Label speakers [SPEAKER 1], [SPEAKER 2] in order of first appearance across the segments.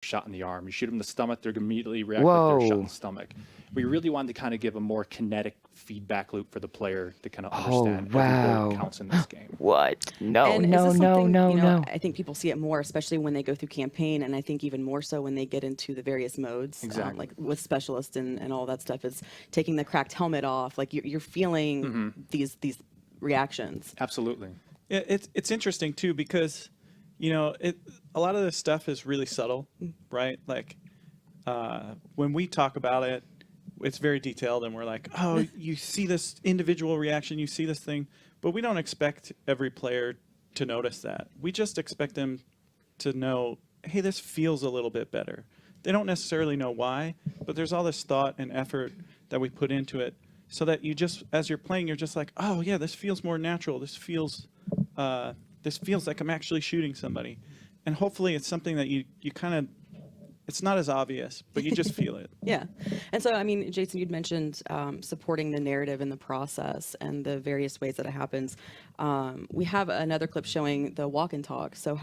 [SPEAKER 1] shot in the arm. You shoot them in the stomach, they're going to immediately react like they're shot in the stomach. We really wanted to kind of give a more kinetic feedback loop for the player to kind of understand every word counts in this game.
[SPEAKER 2] What? No,
[SPEAKER 3] And
[SPEAKER 2] no,
[SPEAKER 3] is this
[SPEAKER 2] no,
[SPEAKER 3] something,
[SPEAKER 2] no,
[SPEAKER 3] you know,
[SPEAKER 2] no.
[SPEAKER 3] I think people see it more, especially when they go through campaign, and I think even more so when they get into the various modes,
[SPEAKER 1] Exactly.
[SPEAKER 3] like with specialist and all that stuff. Is taking the cracked helmet off, like you're feeling these reactions.
[SPEAKER 1] Absolutely.
[SPEAKER 4] Yeah, it's interesting too because, you know, a lot of this stuff is really subtle, right? Like when we talk about it, it's very detailed, and we're like, oh, you see this individual reaction, you see this thing, but we don't expect every player to notice that. We just expect them to know, hey, this feels a little bit better. They don't necessarily know why, but there's all this thought and effort that we put into it so that you just, as you're playing, you're just like, oh yeah, this feels more natural. This feels like I'm actually shooting somebody. And hopefully it's something that you kind of, it's not as obvious, but you just feel it.
[SPEAKER 3] Yeah. And so, I mean, Jason, you'd mentioned supporting the narrative in the process and the various ways that it happens. We have another clip showing the walk and talk. So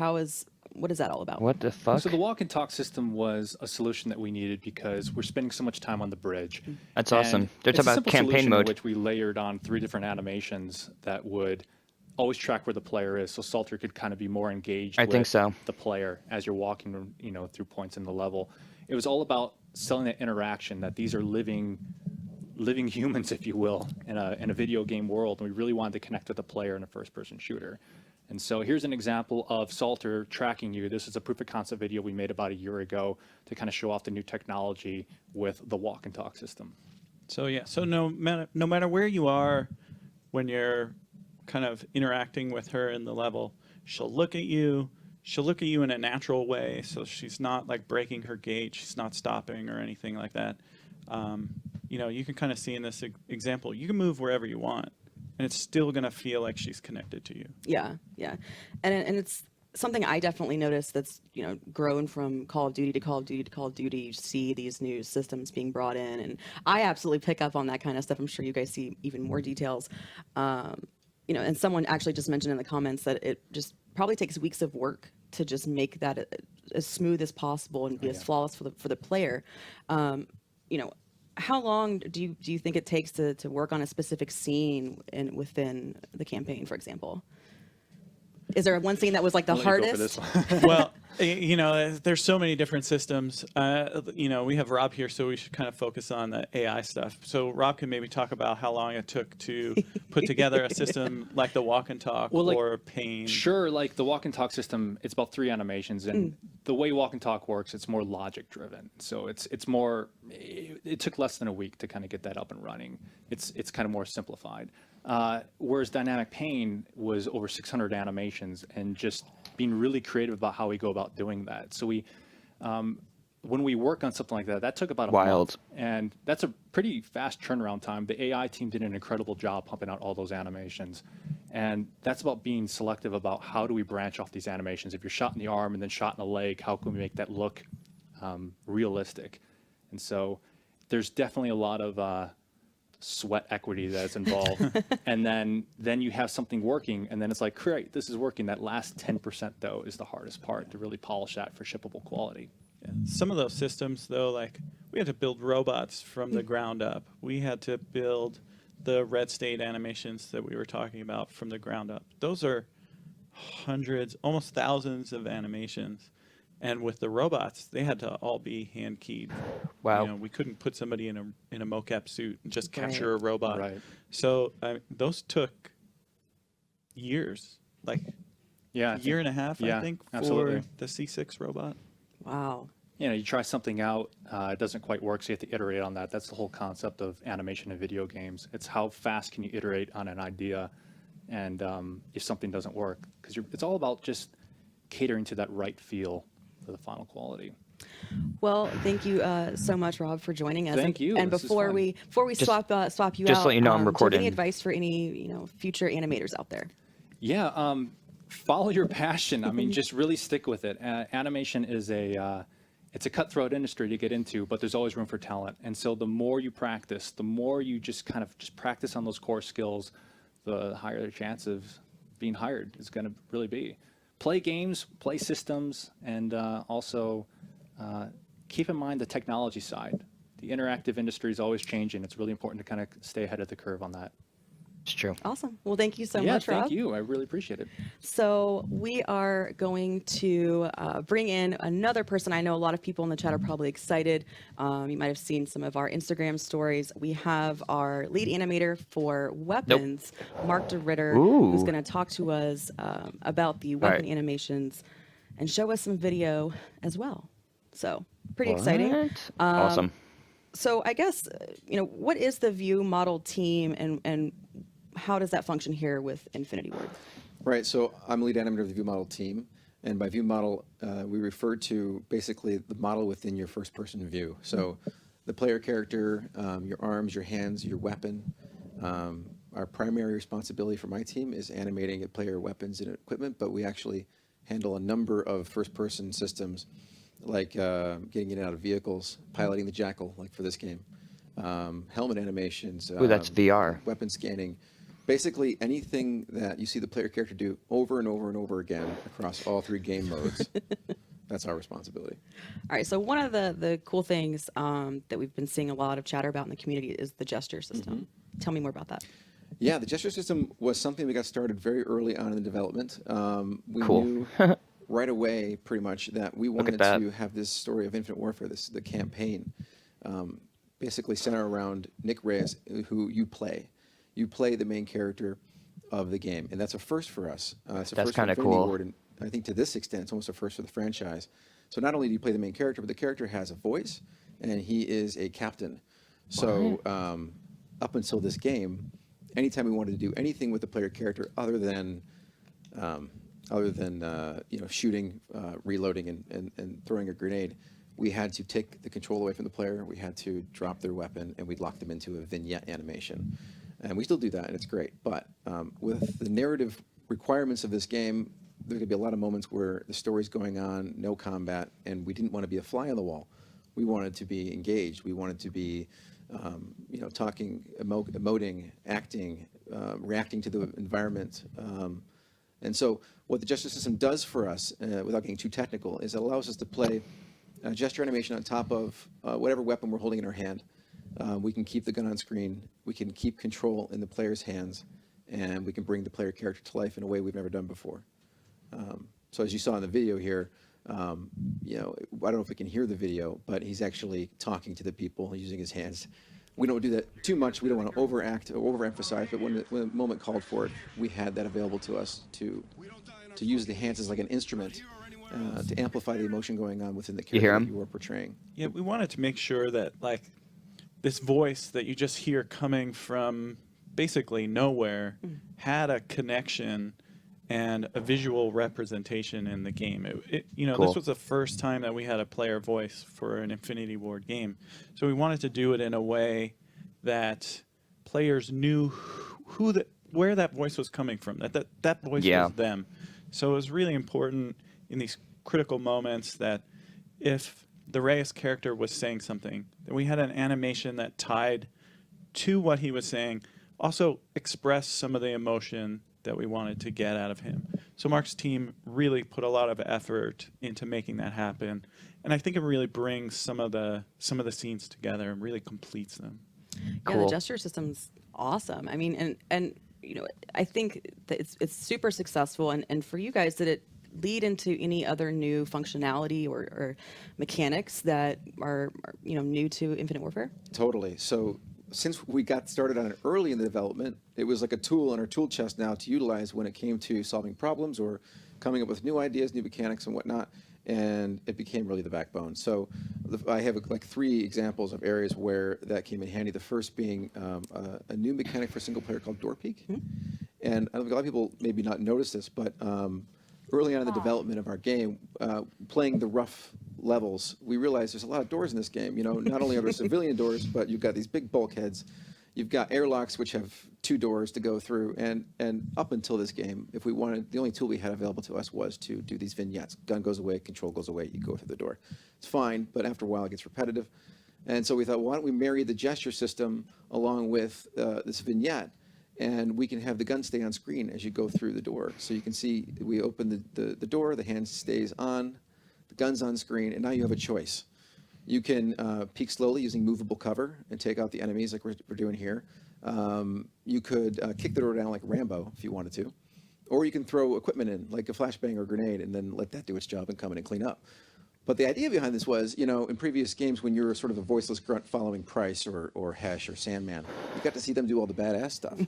[SPEAKER 3] what is that all about?
[SPEAKER 2] What the fuck?
[SPEAKER 1] So the walk and talk system was a solution that we needed because we're spending so much time on the bridge.
[SPEAKER 2] That's awesome. They're
[SPEAKER 1] It's a
[SPEAKER 2] talking about
[SPEAKER 1] simple
[SPEAKER 2] campaign
[SPEAKER 1] solution
[SPEAKER 2] mode.
[SPEAKER 1] in which we layered on 3 different animations that would always track where the player is, so Salter could kind of be more engaged with the player as you're walking, you know, through points in the level. It was all about selling that interaction, that these are living humans, if you will, in a video game world, and we really wanted to connect with the player in a first-person shooter. And so here's an example of Salter tracking you. This is a proof of concept video we made about a year ago to kind of show off the new technology with the walk and talk system.
[SPEAKER 4] So yeah, so no matter where you are when you're kind of interacting with her in the level, she'll look at you. She'll look at you in a natural way, so she's not like breaking her gait. She's not stopping or anything like that. You know, you can kind of see in this example, you can move wherever you want, and it's still going to feel like she's connected to you.
[SPEAKER 3] Yeah, yeah. And it's something I definitely noticed that's, you know, grown from Call of Duty to Call of Duty to Call of Duty. You see these new systems being brought in, and I absolutely pick up on that kind of stuff. I'm sure you guys see even more details. You know, and someone actually just mentioned in the comments that it just probably takes weeks of work to just make that as smooth as possible and be as flawless for the player. You know, how long do you think it takes to work on a specific scene within the campaign, for example? Is there one scene that was like the hardest?
[SPEAKER 4] Well, you know, there's so many different systems. You know, we have Rob here, so we should kind of focus on the AI stuff. So Rob can maybe talk about how long it took to put together a system like the walk and talk or Pain.
[SPEAKER 1] Sure, like the walk and talk system, it's about 3 animations, and the way walk and talk works, it's more logic driven. So it's more, it took less than a week to kind of get that up and running. It's kind of more simplified. Whereas Dynamic Pain was over 600 animations and just being really creative about how we go about doing that. So we, when we work on something like that, that took about a month. And that's a pretty fast turnaround time. The AI team did an incredible job pumping out all those animations. And that's about being selective about how do we branch off these animations. If you're shot in the arm and then shot in the leg, how can we make that look realistic? And so there's definitely a lot of sweat equity that's involved. And then you have something working, and then it's like, great, this is working. That last 10% though is the hardest part to really polish that for shippable quality.
[SPEAKER 4] Yeah. Some of those systems though, like we had to build robots from the ground up. We had to build the red state animations that we were talking about from the ground up. Those are hundreds, almost thousands of animations. And with the robots, they had to all be hand keyed.
[SPEAKER 2] Wow.
[SPEAKER 4] You know, we couldn't put somebody in a mocap suit and just capture a robot.
[SPEAKER 1] Right.
[SPEAKER 4] So those took years, like a year and a half, I think, for the C6 robot.
[SPEAKER 3] Wow.
[SPEAKER 1] You know, you try something out, it doesn't quite work, so you have to iterate on that. That's the whole concept of animation in video games. It's how fast can you iterate on an idea, and if something doesn't work, because it's all about just catering to that right feel for the final quality.
[SPEAKER 3] Well, thank you so much, Rob, for joining us.
[SPEAKER 1] Thank you.
[SPEAKER 3] And before we swap you out,
[SPEAKER 2] just to let you know, I'm recording.
[SPEAKER 3] Do you have any advice for any future animators out there?
[SPEAKER 1] Yeah, follow your passion. I mean, just really stick with it. Animation is it's a cutthroat industry to get into, but there's always room for talent. And so the more you practice, the more you just kind of just practice on those core skills, the higher the chance of being hired is going to really be. Play games, play systems, and also keep in mind the technology side. The interactive industry is always changing. It's really important to kind of stay ahead of the curve on that.
[SPEAKER 2] It's true.
[SPEAKER 3] Awesome. Well, thank you so
[SPEAKER 1] Yeah,
[SPEAKER 3] much, Rob.
[SPEAKER 1] thank you. I really appreciate it.
[SPEAKER 3] So we are going to bring in another person. I know a lot of people in the chat are probably excited. You might have seen some of our Instagram stories. We have our lead animator for weapons, Mark DeRitter, who's
[SPEAKER 2] Ooh.
[SPEAKER 3] going to talk to us about the weapon
[SPEAKER 2] right.
[SPEAKER 3] animations and show us some video as well. So pretty exciting.
[SPEAKER 2] What? Awesome.
[SPEAKER 3] So I guess, what is the View Model team and how does that function here with Infinity Ward?
[SPEAKER 5] Right, so I'm lead animator of the View Model team, and by View Model, we refer to basically the model within your first-person view. So the player character, your arms, your hands, your weapon. Our primary responsibility for my team is animating player weapons and equipment, but we actually handle a number of first-person systems, like getting in and out of vehicles, piloting the Jackal, like for this game, helmet animations.
[SPEAKER 2] Ooh, that's VR.
[SPEAKER 5] Weapon scanning. Basically, anything that you see the player character do over and over and over again across all 3 game modes, that's our responsibility.
[SPEAKER 3] All right, so one of the cool things that we've been seeing a lot of chatter about in the community is the gesture system. Tell me more about that.
[SPEAKER 5] Yeah, the gesture system was something we got started very early on in the development. We
[SPEAKER 2] Cool.
[SPEAKER 5] knew right away, pretty much, that we wanted
[SPEAKER 2] that.
[SPEAKER 5] to have this story of Infinite Warfare, the campaign, basically center around Nick Reyes, who you play. You play the main character of the game, and that's a first for us. It's a
[SPEAKER 2] That's
[SPEAKER 5] first for
[SPEAKER 2] kinda
[SPEAKER 5] Infinity
[SPEAKER 2] cool.
[SPEAKER 5] Ward, and I think to this extent, it's almost a first for the franchise. So not only do you play the main character, but the character has a voice, and he is a captain. So up until this game, anytime we wanted to do anything with the player character other than shooting, reloading, and throwing a grenade, we had to take the control away from the player. We had to drop their weapon, and we'd lock them into a vignette animation. And we still do that, and it's great. But with the narrative requirements of this game, there could be a lot of moments where the story's going on, no combat, and we didn't want to be a fly on the wall. We wanted to be engaged. We wanted to be, talking, emoting, acting, reacting to the environment. And so what the gesture system does for us, without getting too technical, is it allows us to play gesture animation on top of whatever weapon we're holding in our hand. We can keep the gun on screen. We can keep control in the player's hands, and we can bring the player character to life in a way we've never done before. So as you saw in the video here, I don't know if we can hear the video, but he's actually talking to the people using his hands. We don't do that too much. We don't want to overact or overemphasize, but when the moment called for it, we had that available to us to use the hands as like an instrument to amplify the emotion going on within the
[SPEAKER 2] You hear
[SPEAKER 5] character that
[SPEAKER 2] him?
[SPEAKER 5] you were portraying.
[SPEAKER 4] Yeah, we wanted to make sure that like this voice that you just hear coming from basically nowhere had a connection and a visual representation in the game.
[SPEAKER 2] Cool.
[SPEAKER 4] This was the first time that we had a player voice for an Infinity Ward game. So we wanted to do it in a way that players knew where that voice was coming from, that voice
[SPEAKER 2] Yeah.
[SPEAKER 4] was them. So it was really important in these critical moments that if the Reyes character was saying something, then we had an animation that tied to what he was saying, also expressed some of the emotion that we wanted to get out of him. So Mark's team really put a lot of effort into making that happen, and I think it really brings some of the scenes together and really completes them.
[SPEAKER 3] Yeah,
[SPEAKER 2] Cool.
[SPEAKER 3] the gesture system's awesome. I mean, and I think that it's super successful. And for you guys, did it lead into any other new functionality or mechanics that are new to Infinite Warfare?
[SPEAKER 5] Totally. So since we got started on it early in the development, it was like a tool in our tool chest now to utilize when it came to solving problems or coming up with new ideas, new mechanics, and whatnot. And it became really the backbone. So I have like 3 examples of areas where that came in handy. The first being a new mechanic for single player called Door Peek. And I don't think a lot of people maybe not notice this, but early on in the development of our game, playing the rough levels, we realized there's a lot of doors in this game. Not only are there civilian doors, but you've got these big bulkheads. You've got airlocks, which have 2 doors to go through. And up until this game, if we wanted, the only tool we had available to us was to do these vignettes. Gun goes away, control goes away, you go through the door. It's fine, but after a while it gets repetitive. And so we thought, why don't we marry the gesture system along with this vignette, and we can have the gun stay on screen as you go through the door. So you can see we open the door, the hand stays on, the gun's on screen, and now you have a choice. You can peek slowly using movable cover and take out the enemies like we're doing here. You could kick the door down like Rambo if you wanted to. Or you can throw equipment in, like a flashbang or grenade, and then let that do its job and come in and clean up. But the idea behind this was, in previous games when you were sort of a voiceless grunt following Price or Hesh or Sandman, you got to see them do all the badass stuff.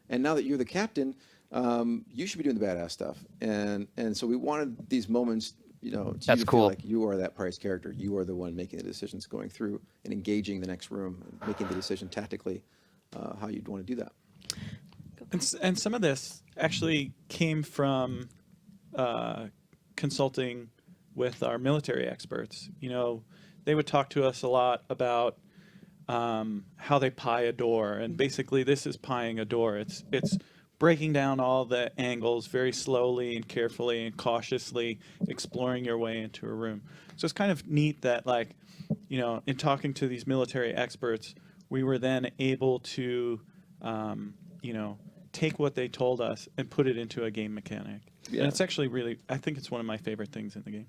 [SPEAKER 5] And now that you're the captain, you should be doing the badass stuff. And so we wanted these moments, to you to
[SPEAKER 2] That's
[SPEAKER 5] feel
[SPEAKER 2] cool.
[SPEAKER 5] like you are that Price character. You are the one making the decisions, going through and engaging the next room, and making the decision tactically how you'd want to do that.
[SPEAKER 4] And some of this actually came from consulting with our military experts. They would talk to us a lot about how they pie a door, and basically this is pieing a door. It's breaking down all the angles very slowly and carefully and cautiously, exploring your way into a room. So it's kind of neat that, in talking to these military experts, we were then able to, take what they told us and put it into a game mechanic.
[SPEAKER 5] Yeah.
[SPEAKER 4] And it's actually I think it's one of my favorite things in the game.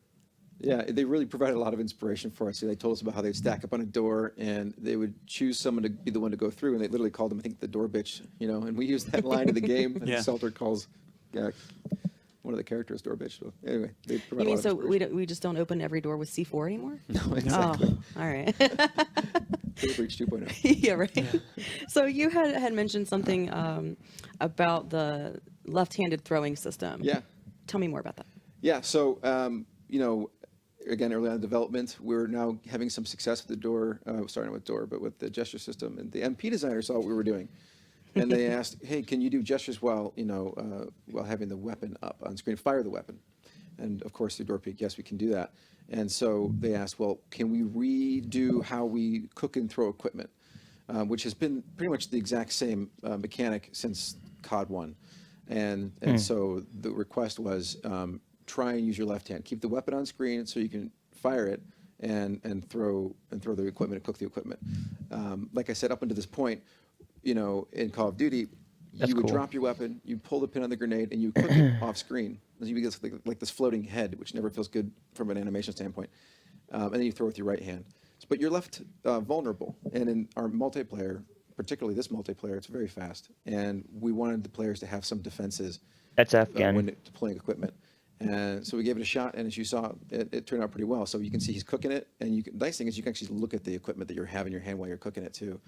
[SPEAKER 5] Yeah, they really provided a lot of inspiration for us. They told us about how they'd stack up on a door and they would choose someone to be the one to go through, and they literally called them, I think, the door bitch, and we used that line in the game. And
[SPEAKER 4] Yeah.
[SPEAKER 5] Selter calls one of the characters door bitch. So anyway, they
[SPEAKER 3] You
[SPEAKER 5] provided a
[SPEAKER 3] mean
[SPEAKER 5] lot
[SPEAKER 3] so
[SPEAKER 5] of inspiration.
[SPEAKER 3] we just don't open every door with C4 anymore?
[SPEAKER 5] No, exactly.
[SPEAKER 3] Oh, all right.
[SPEAKER 5] Data Breach 2.0.
[SPEAKER 3] Yeah, right. So you had mentioned something about the left-handed throwing system.
[SPEAKER 5] Yeah.
[SPEAKER 3] Tell me more about that.
[SPEAKER 5] Yeah, so, again, early on in development, we're now having some success with the door, starting with door, but with the gesture system. And the MP designer saw what we were doing. And they asked, hey, can you do gestures while having the weapon up on screen, fire the weapon? And of course, through door peek, yes, we can do that. And so they asked, well, can we redo how we cook and throw equipment, which has been pretty much the exact same mechanic since COD 1. And so the request was, try and use your left hand. Keep the weapon on screen so you can fire it and throw the equipment and cook the equipment. Like I said, up until this point, in Call of Duty,
[SPEAKER 2] That's
[SPEAKER 5] you would
[SPEAKER 2] cool.
[SPEAKER 5] drop your weapon, you pull the pin on the grenade, and you cook it off screen. And you get like this floating head, which never feels good from an animation standpoint. And then you throw with your right hand. But you're left vulnerable. And in our multiplayer, particularly this multiplayer, it's very fast. And we wanted the players to have some defenses
[SPEAKER 2] That's Afghan.
[SPEAKER 5] when deploying equipment. And so we gave it a shot, and as you saw, it turned out pretty well. So you can see he's cooking it, and the nice thing is you can actually look at the equipment that you have in your hand while you're cooking it too,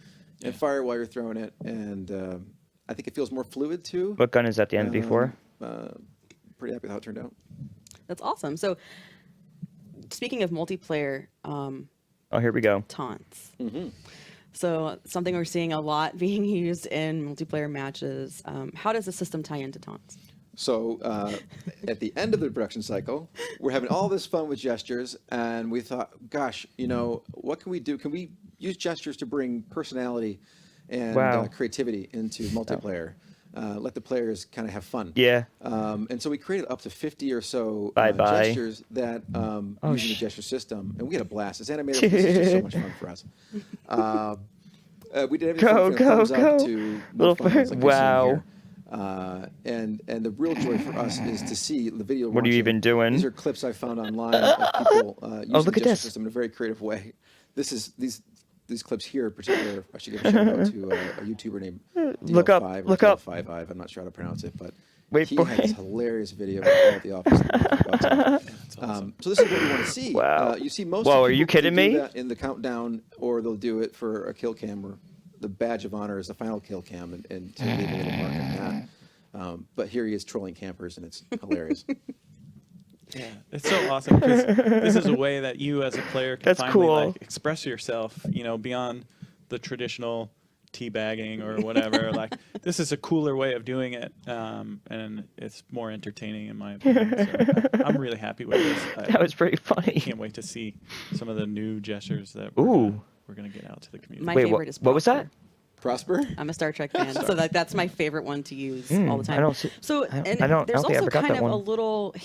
[SPEAKER 5] and fire while you're throwing it. And I think it feels more fluid too.
[SPEAKER 2] What gun is that, the NV4?
[SPEAKER 5] Pretty happy with how it turned out.
[SPEAKER 3] That's awesome. So speaking of multiplayer
[SPEAKER 2] Oh, here we go.
[SPEAKER 3] taunts.
[SPEAKER 5] Mm-hmm.
[SPEAKER 3] So something we're seeing a lot being used in multiplayer matches. How does the system tie into taunts?
[SPEAKER 5] So at the end of the production cycle, we're having all this fun with gestures, and we thought, gosh, what can we do? Can we use gestures to bring personality and
[SPEAKER 2] Wow.
[SPEAKER 5] creativity into multiplayer? Let the players kind of have fun.
[SPEAKER 2] Yeah.
[SPEAKER 5] And so we created up to 50 or so
[SPEAKER 2] Bye-bye.
[SPEAKER 5] gestures that using the
[SPEAKER 2] sh-
[SPEAKER 5] gesture system, and we had a blast. This animated was just so much fun for us. We did everything from thumbs up to
[SPEAKER 2] Little
[SPEAKER 5] more fun ones like you're seeing
[SPEAKER 2] wow.
[SPEAKER 5] here. And the real joy for us is to see the video.
[SPEAKER 2] What are you
[SPEAKER 5] launching.
[SPEAKER 2] even doing?
[SPEAKER 5] These are clips I found online of people using
[SPEAKER 2] look
[SPEAKER 5] the
[SPEAKER 2] at
[SPEAKER 5] gesture
[SPEAKER 2] this.
[SPEAKER 5] system in a very creative way. These clips here, in particular, I should give a shout out to a YouTuber named
[SPEAKER 2] Look up,
[SPEAKER 5] DL5 or
[SPEAKER 2] look up.
[SPEAKER 5] DL55. I'm not sure how to pronounce it, but
[SPEAKER 2] Wait
[SPEAKER 5] he
[SPEAKER 2] for
[SPEAKER 5] had this
[SPEAKER 2] it.
[SPEAKER 5] hilarious video about the office. So this is what we want to see.
[SPEAKER 2] Wow.
[SPEAKER 5] You see most.
[SPEAKER 2] Whoa,
[SPEAKER 5] of
[SPEAKER 2] are you
[SPEAKER 5] people
[SPEAKER 2] kidding
[SPEAKER 5] do
[SPEAKER 2] me?
[SPEAKER 5] that in the countdown, or they'll do it for a kill cam, or the badge of honor is the final kill cam, and to leave a little mark on that. But here he is trolling campers, and it's hilarious.
[SPEAKER 4] Yeah, it's so awesome because this is a way that you as a player can
[SPEAKER 2] That's
[SPEAKER 4] finally
[SPEAKER 2] cool.
[SPEAKER 4] express yourself, beyond the traditional teabagging or whatever. Like, this is a cooler way of doing it, and it's more entertaining in my opinion. So I'm really happy with this.
[SPEAKER 2] That was pretty
[SPEAKER 4] I
[SPEAKER 2] funny.
[SPEAKER 4] can't wait to see some of the new gestures that
[SPEAKER 2] Ooh.
[SPEAKER 4] we're gonna get out to the community.
[SPEAKER 3] My
[SPEAKER 2] Wait,
[SPEAKER 3] favorite is
[SPEAKER 2] what was that?
[SPEAKER 3] Prosper.
[SPEAKER 5] Prosper?
[SPEAKER 3] I'm a Star Trek fan, so that's my favorite one to use all the time.
[SPEAKER 2] I don't see-
[SPEAKER 3] so
[SPEAKER 2] I don't-
[SPEAKER 3] and
[SPEAKER 2] I don't
[SPEAKER 3] there's
[SPEAKER 2] think I
[SPEAKER 3] also
[SPEAKER 2] ever got
[SPEAKER 3] kind
[SPEAKER 2] that
[SPEAKER 3] of a
[SPEAKER 2] one.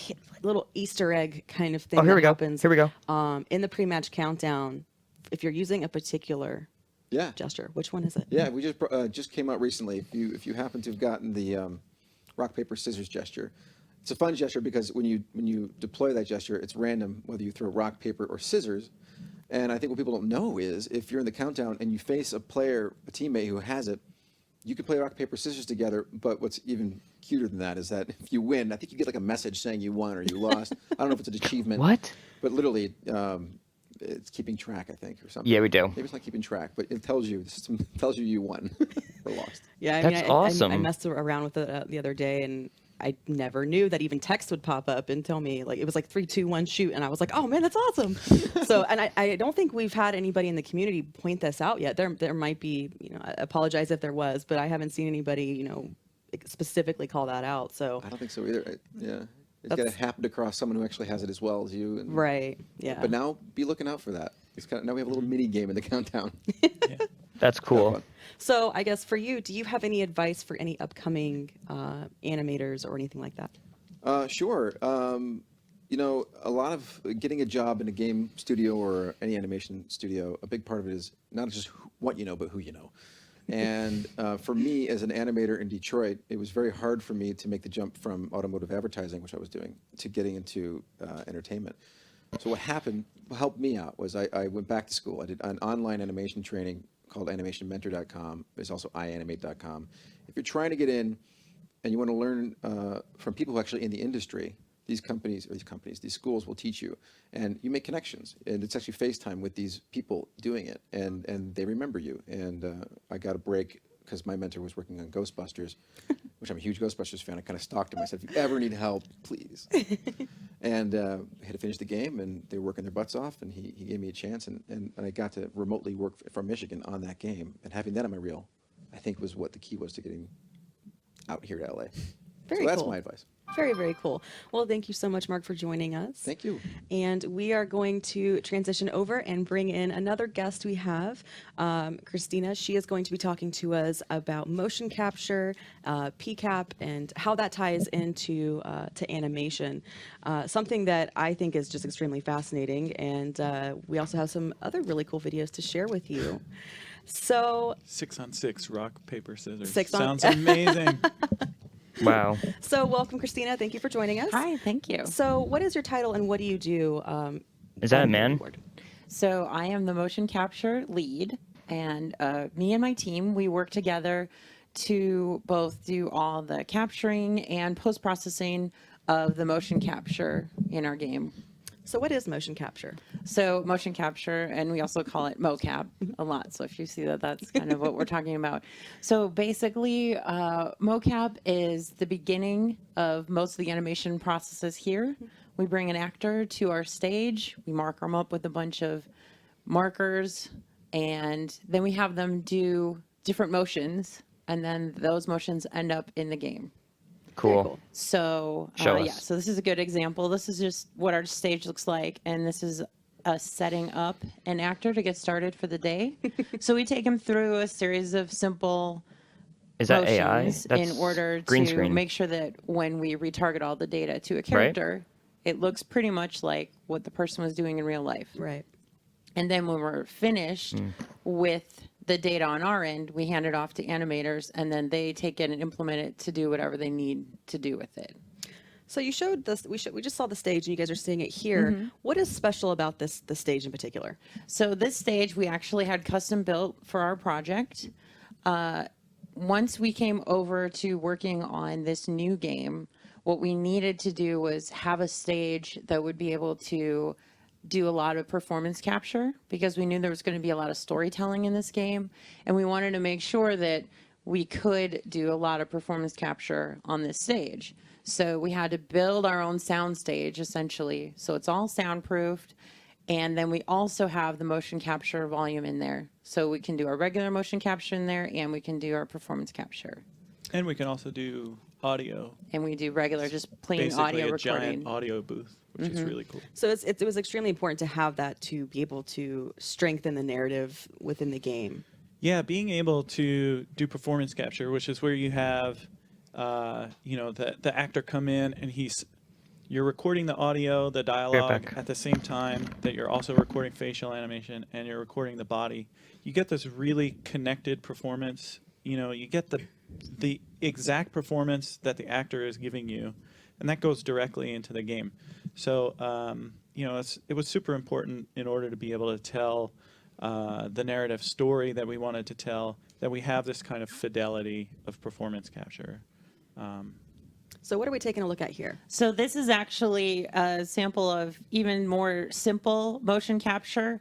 [SPEAKER 3] little Easter egg kind of thing
[SPEAKER 2] Oh, here
[SPEAKER 3] that
[SPEAKER 2] we go.
[SPEAKER 3] happens.
[SPEAKER 2] Here we go.
[SPEAKER 3] In the pre-match countdown, if you're using a particular
[SPEAKER 5] Yeah.
[SPEAKER 3] gesture, which one is it?
[SPEAKER 5] Yeah, we just came out recently. If you happen to have gotten the rock paper scissors gesture, it's a fun gesture because when you deploy that gesture, it's random whether you throw rock paper or scissors, And I think what people don't know is if you're in the countdown and you face a player, a teammate who has it, you could play rock, paper, scissors together. But what's even cuter than that is that if you win, I think you get like a message saying you won or you lost. I don't know if it's an achievement.
[SPEAKER 2] What?
[SPEAKER 5] But literally, it's keeping track, I think, or something.
[SPEAKER 2] Yeah, we do.
[SPEAKER 5] Maybe it's not keeping track, but it tells you, the system tells you you won or lost.
[SPEAKER 3] Yeah, I
[SPEAKER 2] That's
[SPEAKER 3] mean,
[SPEAKER 2] awesome.
[SPEAKER 3] I messed around with it the other day, and I never knew that even text would pop up and tell me, like, it was like 3, 2, 1, shoot, and I was like, oh man, that's awesome. So, and I don't think we've had anybody in the community point this out yet. There might be, I apologize if there was, but I haven't seen anybody, specifically call that out. So,
[SPEAKER 5] I don't think so either. Yeah. It's got
[SPEAKER 3] That's-
[SPEAKER 5] to happen across someone who actually has it as well as you. And,
[SPEAKER 3] right, yeah.
[SPEAKER 5] But now be looking out for that. It's kind of, now we have a little mini game in the countdown.
[SPEAKER 2] That's cool.
[SPEAKER 5] fun.
[SPEAKER 3] So, I guess for you, do you have any advice for any upcoming animators or anything like that?
[SPEAKER 5] Sure. A lot of getting a job in a game studio or any animation studio, a big part of it is not just what you know, but who you know. And for me, as an animator in Detroit, it was very hard for me to make the jump from automotive advertising, which I was doing, to getting into entertainment. So what helped me out, was I went back to school. I did an online animation training called animationmentor.com. There's also ianimate.com. If you're trying to get in and you want to learn from people who are actually in the industry, these schools will teach you, and you make connections. And it's actually FaceTime with these people doing it, and they remember you. And I got a break because my mentor was working on Ghostbusters, which I'm a huge Ghostbusters fan. I kind of stalked him. I said, if you ever need help, please. And I had to finish the game, and they were working their butts off, and he gave me a chance, and I got to remotely work from Michigan on that game. And having that on my reel, I think, was what the key was to getting out here to LA.
[SPEAKER 3] Very
[SPEAKER 5] So that's
[SPEAKER 3] cool.
[SPEAKER 5] my advice.
[SPEAKER 3] Very, very cool. Well, thank you so much, Mark, for joining us.
[SPEAKER 5] Thank you.
[SPEAKER 3] And we are going to transition over and bring in another guest we have, Christina. She is going to be talking to us about motion capture, PCAP, and how that ties into to animation. Something that I think is just extremely fascinating. And we also have some other really cool videos to share with you. So
[SPEAKER 4] 6-on-6 rock, paper, scissors.
[SPEAKER 3] 6 on-
[SPEAKER 4] Sounds amazing.
[SPEAKER 2] Wow.
[SPEAKER 3] welcome, Christina. Thank you for joining us.
[SPEAKER 6] Hi, thank you.
[SPEAKER 3] So what is your title and what do you do?
[SPEAKER 2] Is that a
[SPEAKER 3] on
[SPEAKER 2] man?
[SPEAKER 3] board?
[SPEAKER 6] So I am the motion capture lead, and me and my team, we work together to both do all the capturing and post-processing of the motion capture in our game.
[SPEAKER 3] So what is motion capture?
[SPEAKER 6] So motion capture, and we also call it mocap a lot. So if you see that, that's kind of what we're talking about. So basically, mocap is the beginning of most of the animation processes here. We bring an actor to our stage, we mark them up with a bunch of markers, and then we have them do different motions, and then those motions end up in the game.
[SPEAKER 2] Cool.
[SPEAKER 6] So
[SPEAKER 2] Show
[SPEAKER 6] yeah,
[SPEAKER 2] us.
[SPEAKER 6] so this is a good example. This is just what our stage looks like, and this is us setting up an actor to get started for the day. So we take him through a series of simple
[SPEAKER 2] Is that AI?
[SPEAKER 6] motions
[SPEAKER 2] That's
[SPEAKER 6] in order
[SPEAKER 2] green
[SPEAKER 6] to
[SPEAKER 2] screen.
[SPEAKER 6] make sure that when we retarget all the data to a character, it looks pretty much like what the person was doing in real life.
[SPEAKER 3] Right.
[SPEAKER 6] And then when we're finished with the data on our end, we hand it off to animators, and then they take it and implement it to do whatever they need to do with it.
[SPEAKER 3] So you showed this. We just saw the stage, and you guys are seeing it here. What is special about the stage in particular?
[SPEAKER 6] So this stage we actually had custom built for our project. Once we came over to working on this new game, what we needed to do was have a stage that would be able to do a lot of performance capture, because we knew there was going to be a lot of storytelling in this game, and we wanted to make sure that we could do a lot of performance capture on this stage. So we had to build our own sound stage, essentially. So it's all soundproofed, and then we also have the motion capture volume in there. So we can do our regular motion capture in there, and we can do our performance capture.
[SPEAKER 4] And we can also do audio.
[SPEAKER 6] And we do regular, just plain
[SPEAKER 4] Basically
[SPEAKER 6] audio
[SPEAKER 4] a
[SPEAKER 6] recording.
[SPEAKER 4] giant audio booth, which is really cool.
[SPEAKER 3] So it was extremely important to have that to be able to strengthen the narrative within the game.
[SPEAKER 4] Yeah, being able to do performance capture, which is where you have, the actor come in and you're recording the audio, the dialogue
[SPEAKER 2] back.
[SPEAKER 4] at the same time that you're also recording facial animation and you're recording the body. You get this really connected performance. You get the exact performance that the actor is giving you, and that goes directly into the game. So, it was super important in order to be able to tell the narrative story that we wanted to tell, that we have this kind of fidelity of performance capture.
[SPEAKER 3] So what are we taking a look at here?
[SPEAKER 6] So this is actually a sample of even more simple motion capture.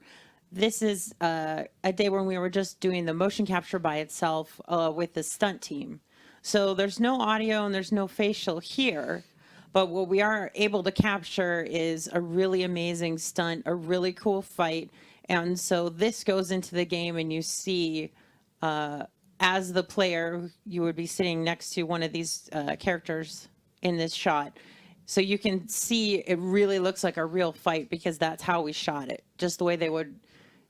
[SPEAKER 6] This is a day when we were just doing the motion capture by itself with the stunt team. So there's no audio and there's no facial here, but what we are able to capture is a really amazing stunt, a really cool fight. And so this goes into the game and you see as the player, you would be sitting next to one of these characters in this shot. So you can see it really looks like a real fight because that's how we shot it. Just the way they would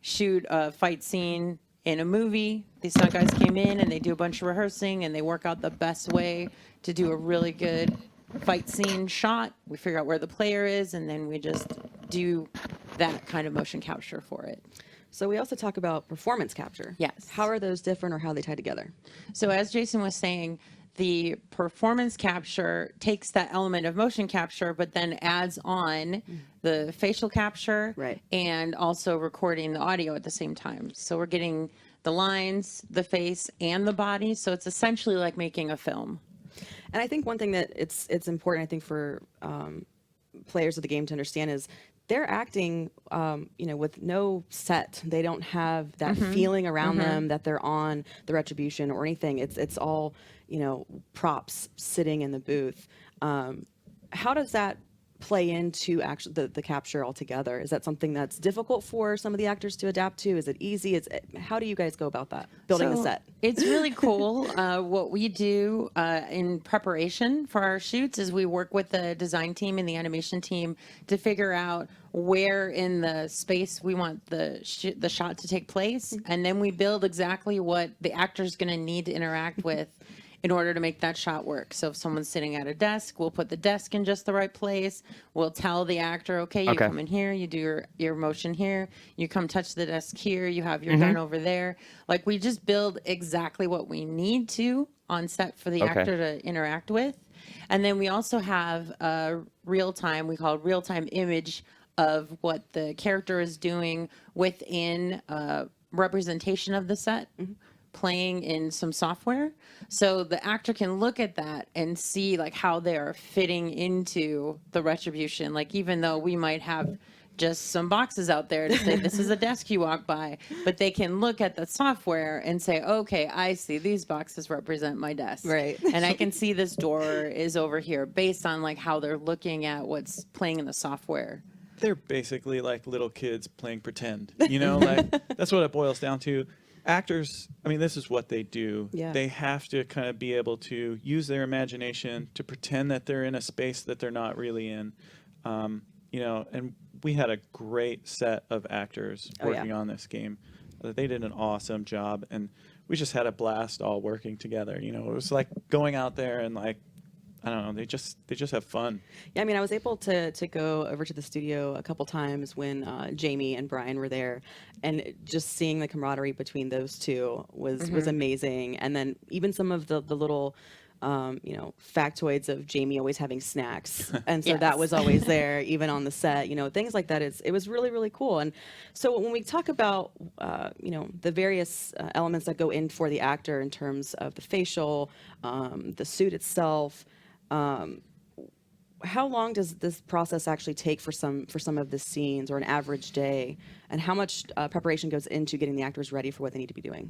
[SPEAKER 6] shoot a fight scene in a movie. These stunt guys came in and they do a bunch of rehearsing and they work out the best way to do a really good fight scene shot. We figure out where the player is and then we just do that kind of motion capture for it.
[SPEAKER 3] So we also talk about performance capture.
[SPEAKER 6] Yes.
[SPEAKER 3] How are those different or how are they tied together?
[SPEAKER 6] So as Jason was saying, the performance capture takes that element of motion capture, but then adds on the facial capture
[SPEAKER 3] Right.
[SPEAKER 6] and also recording the audio at the same time. So we're getting the lines, the face, and the body. So it's essentially like making a film.
[SPEAKER 3] And I think one thing that it's important, I think, for players of the game to understand is they're acting, with no set. They don't have that feeling around them that they're on the Retribution or anything. It's all, props sitting in the booth. How does that play into actually the capture altogether? Is that something that's difficult for some of the actors to adapt to? Is it easy? How do you guys go about that, building the
[SPEAKER 6] So
[SPEAKER 3] set?
[SPEAKER 6] It's really cool. What we do in preparation for our shoots is we work with the design team and the animation team to figure out where in the space we want the shot to take place. And then we build exactly what the actor's going to need to interact with in order to make that shot work. So if someone's sitting at a desk, we'll put the desk in just the right place. We'll tell the actor, okay, you come in here, you do your motion here, you come touch the desk here, you have your gun over there. Like we just build exactly what we need to on set for the actor to interact with. And then we also have a real-time, we call it real-time image of what the character is doing within representation of the set. Playing in some software, so the actor can look at that and see like how they are fitting into the Retribution. Like even though we might have just some boxes out there to say this is a desk you walk by, but they can look at the software and say, okay, I see these boxes represent my desk,
[SPEAKER 3] Right.
[SPEAKER 6] and I can see this door is over here based on like how they're looking at what's playing in the software.
[SPEAKER 4] They're basically like little kids playing pretend, like that's what it boils down to. Actors, I mean, this is what they do.
[SPEAKER 3] Yeah.
[SPEAKER 4] They have to kind of be able to use their imagination to pretend that they're in a space that they're not really in. And we had a great set of actors working on this game. They did an awesome job, and we just had a blast all working together. It was like going out there and like, I don't know, they just have fun.
[SPEAKER 3] Yeah, I mean, I was able to go over to the studio a couple times when Jamie and Brian were there, and just seeing the camaraderie between those two was amazing. And then even some of the little, factoids of Jamie always having snacks, and so that was always there, even on the set. Things like that. It was really, really cool. And so when we talk about the various elements that go in for the actor in terms of the facial, the suit itself. How long does this process actually take for some of the scenes, or an average day, and how much preparation goes into getting the actors ready for what they need to be doing?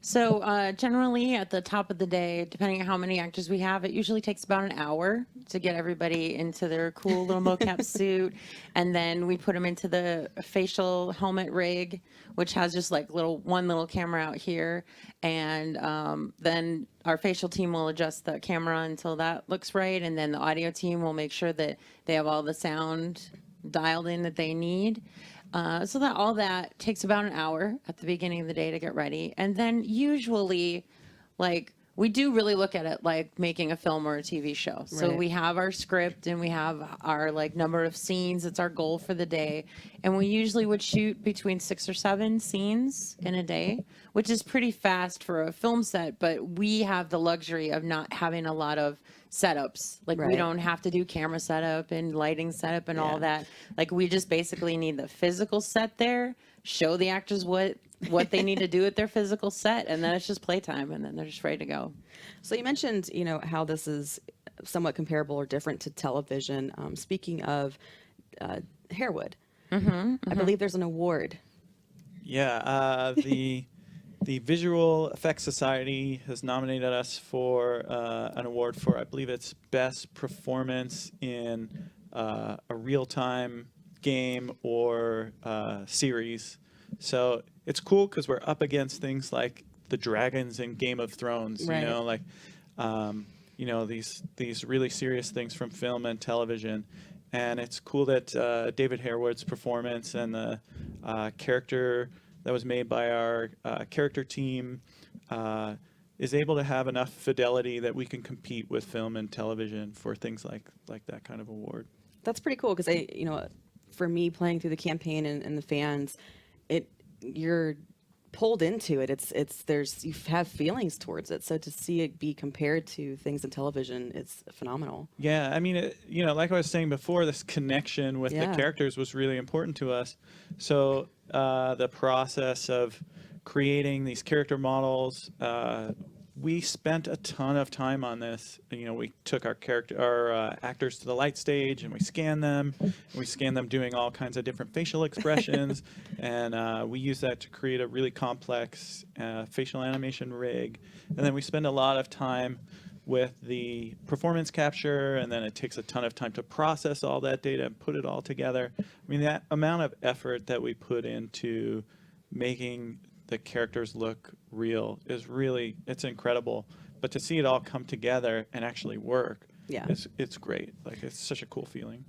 [SPEAKER 6] So generally at the top of the day, depending on how many actors we have, it usually takes about an hour to get everybody into their cool little mocap suit. And then we put them into the facial helmet rig, which has just like one little camera out here. And then our facial team will adjust the camera until that looks right. And then the audio team will make sure that they have all the sound dialed in that they need. So that all that takes about an hour at the beginning of the day to get ready. And then usually, like, we do really look at it like making a film or a TV show. So
[SPEAKER 3] Right.
[SPEAKER 6] we have our script and we have our like number of scenes. It's our goal for the day. And we usually would shoot between 6 or 7 scenes in a day, which is pretty fast for a film set. But we have the luxury of not having a lot of setups. Like we
[SPEAKER 3] Right.
[SPEAKER 6] don't have to do camera setup and lighting setup and all
[SPEAKER 3] Yeah.
[SPEAKER 6] that. Like we just basically need the physical set there, show the actors what they need to do at their physical set, and then it's just playtime, and then they're just ready to go.
[SPEAKER 3] So you mentioned, how this is somewhat comparable or different to television. Speaking of Harewood, I believe there's an award.
[SPEAKER 4] Yeah, the Visual Effects Society has nominated us for an award for, I believe it's best performance in a real-time game or series. So it's cool because we're up against things like the dragons in Game of Thrones.
[SPEAKER 3] Right.
[SPEAKER 4] These really serious things from film and television. And it's cool that David Harewood's performance and the character that was made by our character team is able to have enough fidelity that we can compete with film and television for things like that kind of award.
[SPEAKER 3] That's pretty cool because for me playing through the campaign and the fans, you're pulled into it. You have feelings towards it. So to see it be compared to things in television, it's phenomenal.
[SPEAKER 4] Yeah, I mean, like I was saying before, this connection with
[SPEAKER 3] Yeah.
[SPEAKER 4] the characters was really important to us. So the process of creating these character models, we spent a ton of time on this. We took our actors to the light stage and we scanned them. And we scanned them doing all kinds of different facial expressions, and we use that to create a really complex facial animation rig. And then we spend a lot of time with the performance capture, and then it takes a ton of time to process all that data and put it all together. I mean, that amount of effort that we put into making the characters look real is it's incredible. But to see it all come together and actually work,
[SPEAKER 3] Yeah.
[SPEAKER 4] it's great. Like, it's such a cool feeling.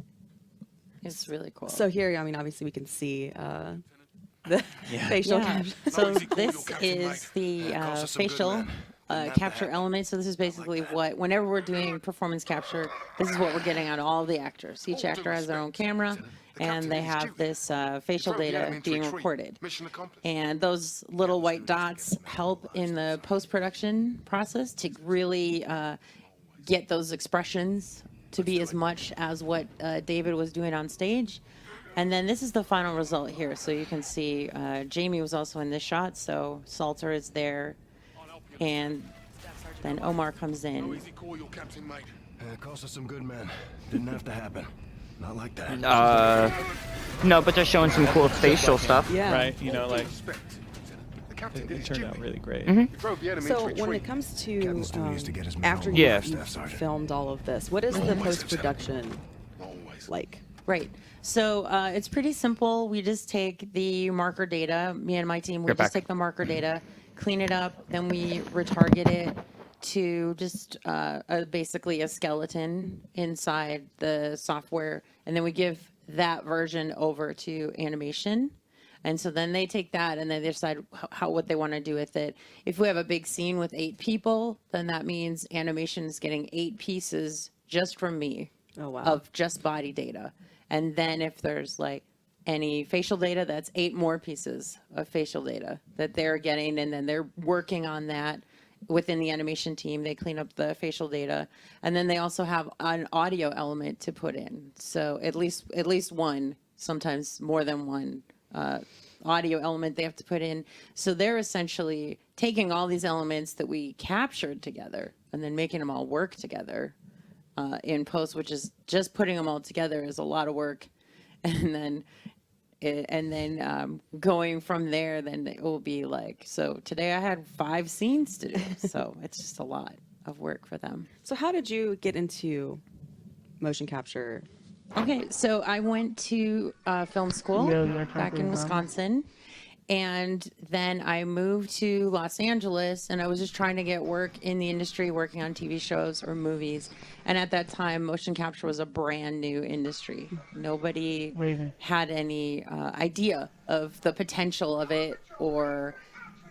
[SPEAKER 6] It's really cool.
[SPEAKER 3] So here, obviously we can see the facial
[SPEAKER 6] yeah.
[SPEAKER 3] capture.
[SPEAKER 6] So this is the facial capture element. So this is basically whenever we're doing performance capture, this is what we're getting out of all the actors. Each actor has their own camera, and they have this facial data being recorded. And those little white dots help in the post-production process to really get those expressions to be as much as what David was doing on stage. And then this is the final result here. So you can see Jamie was also in this shot, so Salter is there. And then Omar comes in.
[SPEAKER 7] Easy call, your captain, mate. It cost us some good men. Didn't have to happen. Not like that.
[SPEAKER 2] No, but they're showing some cool facial stuff.
[SPEAKER 3] Yeah.
[SPEAKER 4] Right?
[SPEAKER 7] The captain did
[SPEAKER 4] It
[SPEAKER 7] his
[SPEAKER 4] turned out
[SPEAKER 7] duty.
[SPEAKER 4] really great.
[SPEAKER 7] He drove the enemy
[SPEAKER 3] So
[SPEAKER 7] into
[SPEAKER 3] when
[SPEAKER 7] retreat.
[SPEAKER 3] it comes to
[SPEAKER 7] Captain's duty is to get his men
[SPEAKER 3] after
[SPEAKER 7] home.
[SPEAKER 3] you,
[SPEAKER 2] Yeah.
[SPEAKER 3] you've
[SPEAKER 7] Staff sergeant.
[SPEAKER 3] filmed all of this, what is the
[SPEAKER 7] Always
[SPEAKER 3] post-production
[SPEAKER 7] Always.
[SPEAKER 3] like?
[SPEAKER 6] Right. So it's pretty simple. We just take the marker data. Me and my team, we
[SPEAKER 2] Get
[SPEAKER 6] just
[SPEAKER 2] back.
[SPEAKER 6] take the marker data, clean it up, then we retarget it to just basically a skeleton inside the software, and then we give that version over to animation. And so then they take that and then they decide what they want to do with it. If we have a big scene with 8 people, then that means animation is getting 8 pieces just from me.
[SPEAKER 3] Oh, wow.
[SPEAKER 6] Of just body data. And then if there's like any facial data, that's 8 more pieces of facial data that they're getting. And then they're working on that within the animation team. They clean up the facial data. And then they also have an audio element to put in. So at least one, sometimes more than one audio element they have to put in. So they're essentially taking all these elements that we captured together and then making them all work together in post, which is just putting them all together is a lot of work. And then going from there, then it will be like, so today I had 5 scenes to do. So it's just a lot of work for them.
[SPEAKER 3] So how did you get into motion capture?
[SPEAKER 6] Okay, so I went to film school back in Wisconsin, and then I moved to Los Angeles, and I was just trying to get work in the industry, working on TV shows or movies. And at that time, motion capture was a brand new industry. Nobody had any idea of the potential of it or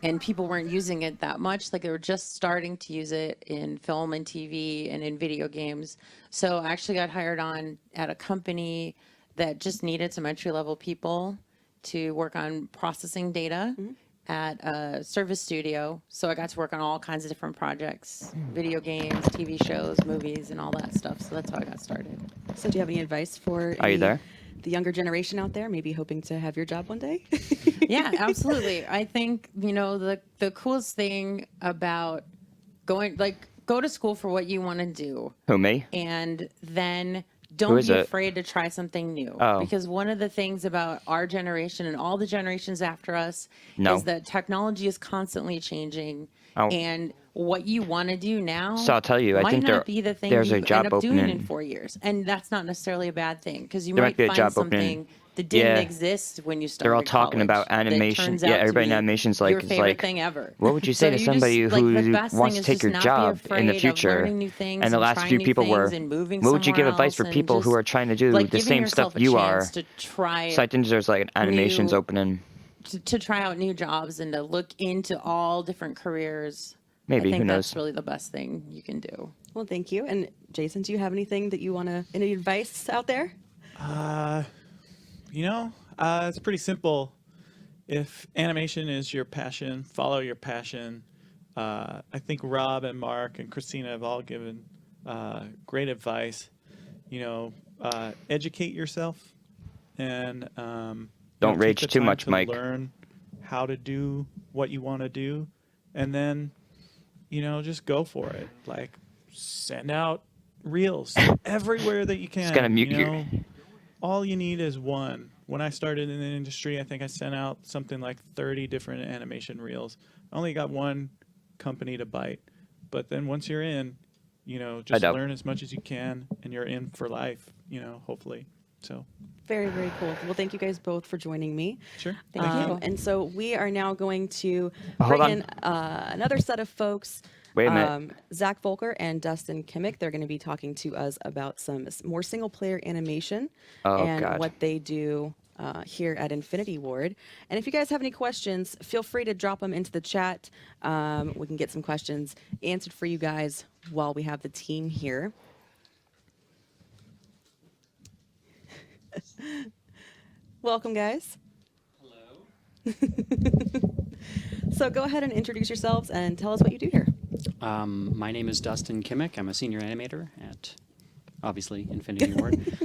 [SPEAKER 6] and people weren't using it that much. Like they were just starting to use it in film and TV and in video games. So I actually got hired on at a company that just needed some entry level people to work on processing data at a service studio. So I got to work on all kinds of different projects, video games, TV shows, movies, and all that stuff. So that's how I got started.
[SPEAKER 3] So do you have any advice for
[SPEAKER 2] Are you there?
[SPEAKER 3] the younger generation out there, maybe hoping to have your job one day?
[SPEAKER 6] Yeah, absolutely. I think, the coolest thing about go to school for what you want to do,
[SPEAKER 2] Who, me?
[SPEAKER 6] and then don't
[SPEAKER 2] is
[SPEAKER 6] be
[SPEAKER 2] it?
[SPEAKER 6] afraid to try something new.
[SPEAKER 2] Oh.
[SPEAKER 6] Because one of the things about our generation and all the generations after us
[SPEAKER 2] No.
[SPEAKER 6] is that technology is constantly changing.
[SPEAKER 2] Oh.
[SPEAKER 6] And what you want to do now
[SPEAKER 2] So I'll tell you, I
[SPEAKER 6] might
[SPEAKER 2] think
[SPEAKER 6] not be the thing
[SPEAKER 2] there's
[SPEAKER 6] you
[SPEAKER 2] a job
[SPEAKER 6] end up doing in
[SPEAKER 2] opening.
[SPEAKER 6] 4 years. And that's not necessarily a bad thing, because you
[SPEAKER 2] There
[SPEAKER 6] might
[SPEAKER 2] might be a
[SPEAKER 6] find
[SPEAKER 2] job
[SPEAKER 6] something
[SPEAKER 2] opening.
[SPEAKER 6] that didn't
[SPEAKER 2] Yeah.
[SPEAKER 6] exist when you started
[SPEAKER 2] They're all talking
[SPEAKER 6] college
[SPEAKER 2] about
[SPEAKER 6] that
[SPEAKER 2] animation.
[SPEAKER 6] turns
[SPEAKER 2] Yeah,
[SPEAKER 6] out to
[SPEAKER 2] everybody in
[SPEAKER 6] be
[SPEAKER 2] animation's like,
[SPEAKER 6] your
[SPEAKER 2] it's
[SPEAKER 6] favorite
[SPEAKER 2] like,
[SPEAKER 6] thing ever.
[SPEAKER 2] what would you say
[SPEAKER 6] So
[SPEAKER 2] to
[SPEAKER 6] you
[SPEAKER 2] somebody
[SPEAKER 6] just, like, the
[SPEAKER 2] who
[SPEAKER 6] best
[SPEAKER 2] wants
[SPEAKER 6] thing
[SPEAKER 2] to
[SPEAKER 6] is
[SPEAKER 2] take
[SPEAKER 6] just
[SPEAKER 2] your
[SPEAKER 6] not be
[SPEAKER 2] job in
[SPEAKER 6] afraid
[SPEAKER 2] the
[SPEAKER 6] of
[SPEAKER 2] future?
[SPEAKER 6] learning new things
[SPEAKER 2] And the last
[SPEAKER 6] trying
[SPEAKER 2] few
[SPEAKER 6] new
[SPEAKER 2] people were,
[SPEAKER 6] things and moving
[SPEAKER 2] what would you give
[SPEAKER 6] somewhere
[SPEAKER 2] advice for
[SPEAKER 6] else
[SPEAKER 2] people
[SPEAKER 6] and
[SPEAKER 2] who
[SPEAKER 6] just,
[SPEAKER 2] are trying to do
[SPEAKER 6] like,
[SPEAKER 2] the
[SPEAKER 6] giving
[SPEAKER 2] same
[SPEAKER 6] yourself
[SPEAKER 2] stuff
[SPEAKER 6] a
[SPEAKER 2] you
[SPEAKER 6] chance
[SPEAKER 2] are?
[SPEAKER 6] to try
[SPEAKER 2] So I think there's like an animations
[SPEAKER 6] new-
[SPEAKER 2] opening.
[SPEAKER 6] to try out new jobs and to look into all different careers.
[SPEAKER 2] Maybe,
[SPEAKER 6] I think
[SPEAKER 2] who
[SPEAKER 6] that's
[SPEAKER 2] knows?
[SPEAKER 6] really the best thing you can do.
[SPEAKER 3] Well, thank you. And Jason, do you have anything that you want to, any advice out there?
[SPEAKER 4] It's pretty simple. If animation is your passion, follow your passion. I think Rob and Mark and Christina have all given great advice. Educate yourself and
[SPEAKER 2] Don't
[SPEAKER 4] take
[SPEAKER 2] rage
[SPEAKER 4] the
[SPEAKER 2] too
[SPEAKER 4] time
[SPEAKER 2] much,
[SPEAKER 4] to
[SPEAKER 2] Mike.
[SPEAKER 4] Learn how to do what you want to do, and then just go for it. Like send out reels everywhere that you can.
[SPEAKER 2] Just gotta mute your-
[SPEAKER 4] All you need is one. When I started in the industry, I think I sent out something like 30 different animation reels. I only got one company to bite. But then once you're in, just
[SPEAKER 2] doubt.
[SPEAKER 4] learn as much as you can, and you're in for life, hopefully. So,
[SPEAKER 3] Very, very cool. Well, thank you guys both for joining me.
[SPEAKER 4] sure.
[SPEAKER 6] Thank you.
[SPEAKER 3] And so we are now going to
[SPEAKER 2] Hold
[SPEAKER 3] bring
[SPEAKER 2] on.
[SPEAKER 3] in another set of folks.
[SPEAKER 2] Wait a minute.
[SPEAKER 3] Zach Volker and Dustin Kimmick. They're going to be talking to us about some more single-player animation
[SPEAKER 2] Oh,
[SPEAKER 3] and
[SPEAKER 2] God.
[SPEAKER 3] what they do here at Infinity Ward. And if you guys have any questions, feel free to drop them into the chat. We can get some questions answered for you guys while we have the team here. Welcome, guys. So go ahead and introduce yourselves and tell us what you do here.
[SPEAKER 8] My name is Dustin Kimmick. I'm a senior animator at, obviously, Infinity Ward.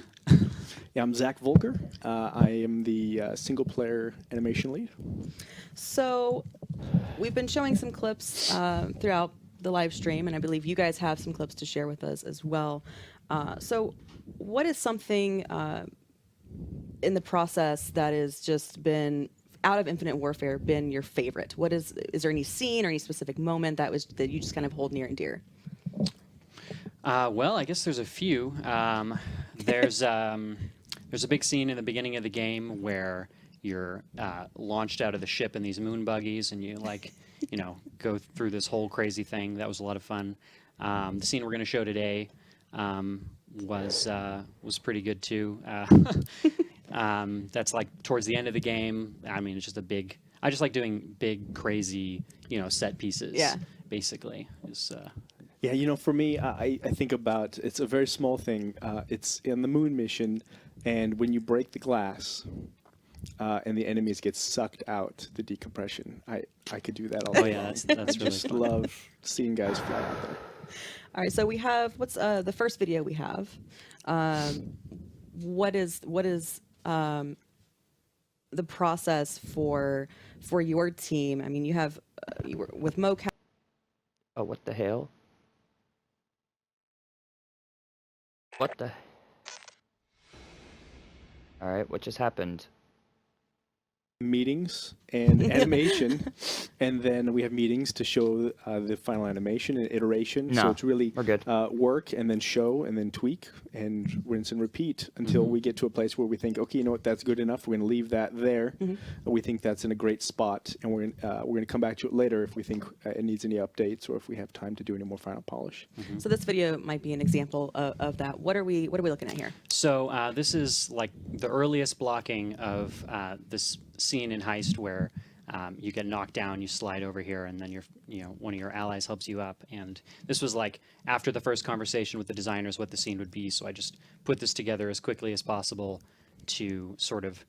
[SPEAKER 9] Yeah, I'm Zach Volker. I am the single-player animation lead.
[SPEAKER 3] So we've been showing some clips throughout the live stream, and I believe you guys have some clips to share with us as well. So what is something in the process that has just been out of Infinite Warfare been your favorite? What is there any scene or any specific moment that you just kind of hold near and dear?
[SPEAKER 8] Well, I guess there's a few. There's a big scene in the beginning of the game where you're launched out of the ship in these moon buggies, and you go through this whole crazy thing. That was a lot of fun. The scene we're going to show today was pretty good too. That's like towards the end of the game. I mean, it's just I just like doing big, crazy, set pieces.
[SPEAKER 3] Yeah.
[SPEAKER 8] Basically, is.
[SPEAKER 9] Yeah, for me, I think about, it's a very small thing. It's in the moon mission, and when you break the glass and the enemies get sucked out, the decompression, I could do that all day.
[SPEAKER 8] Oh yeah, that's really
[SPEAKER 9] Just
[SPEAKER 8] fun.
[SPEAKER 9] love seeing guys fly out there.
[SPEAKER 3] All right, so we have what's the first video we have. What is the process for your team? I mean, you have you were with mocap.
[SPEAKER 2] Oh, what the hell? What the? All right, what just happened?
[SPEAKER 9] Meetings and animation, and then we have meetings to show the final animation and iteration. So
[SPEAKER 2] No,
[SPEAKER 9] it's really
[SPEAKER 2] we're good.
[SPEAKER 9] Work and then show and then tweak and rinse and repeat until we get to a place where we think, okay, you know what, that's good enough. We're going to leave that there. We think that's in a great spot, and we're going to come back to it later if we think it needs any updates or if we have time to do any more final polish.
[SPEAKER 3] So this video might be an example of that. What are we looking at here?
[SPEAKER 8] So this is like the earliest blocking of this scene in Heist where you get knocked down, you slide over here, and then one of your allies helps you up. And this was like after the first conversation with the designers what the scene would be. So I just put this together as quickly as possible to sort of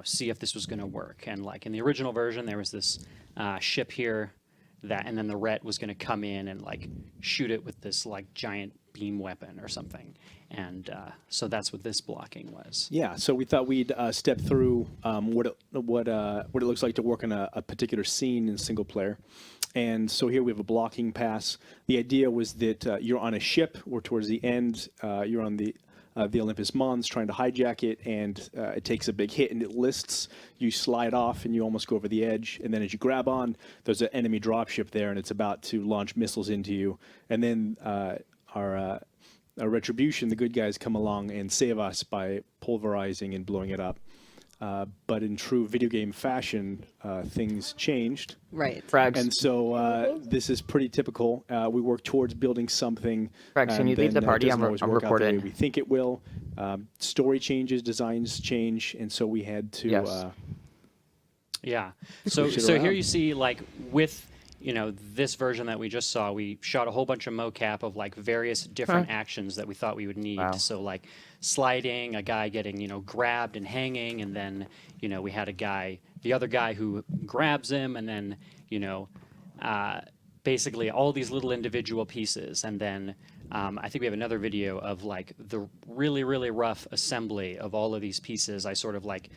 [SPEAKER 8] see if this was going to work. And like in the original version, there was this ship here and then the Ret was going to come in and like shoot it with this like giant beam weapon or something. And so that's what this blocking was.
[SPEAKER 9] Yeah, so we thought we'd step through what it looks like to work on a particular scene in single player. And so here we have a blocking pass. The idea was that you're on a ship, or towards the end, you're on the Olympus Mons trying to hijack it, and it takes a big hit and it lists. You slide off and you almost go over the edge, and then as you grab on, there's an enemy dropship there, and it's about to launch missiles into you. And then our Retribution, the good guys, come along and save us by pulverizing and blowing it up. But in true video game fashion, things changed.
[SPEAKER 3] Right.
[SPEAKER 2] Frags.
[SPEAKER 9] And so this is pretty typical. We work towards building something.
[SPEAKER 2] Frags, can
[SPEAKER 9] and
[SPEAKER 2] you leave the
[SPEAKER 9] then,
[SPEAKER 2] party?
[SPEAKER 9] doesn't
[SPEAKER 2] I'm
[SPEAKER 9] always work out the way
[SPEAKER 2] recording.
[SPEAKER 9] we think it will. Story changes, designs change, and so we had to.
[SPEAKER 2] Yes.
[SPEAKER 8] Yeah. So
[SPEAKER 9] Switch it
[SPEAKER 8] here
[SPEAKER 9] around.
[SPEAKER 8] you see like with this version that we just saw, we shot a whole bunch of mocap of like various different actions that we thought we would need.
[SPEAKER 2] Wow.
[SPEAKER 8] So like sliding, a guy getting grabbed and hanging, and then we had the other guy who grabs him, and then basically all these little individual pieces, and then I think we have another video of like the really, really rough assembly of all of these pieces. I sort of like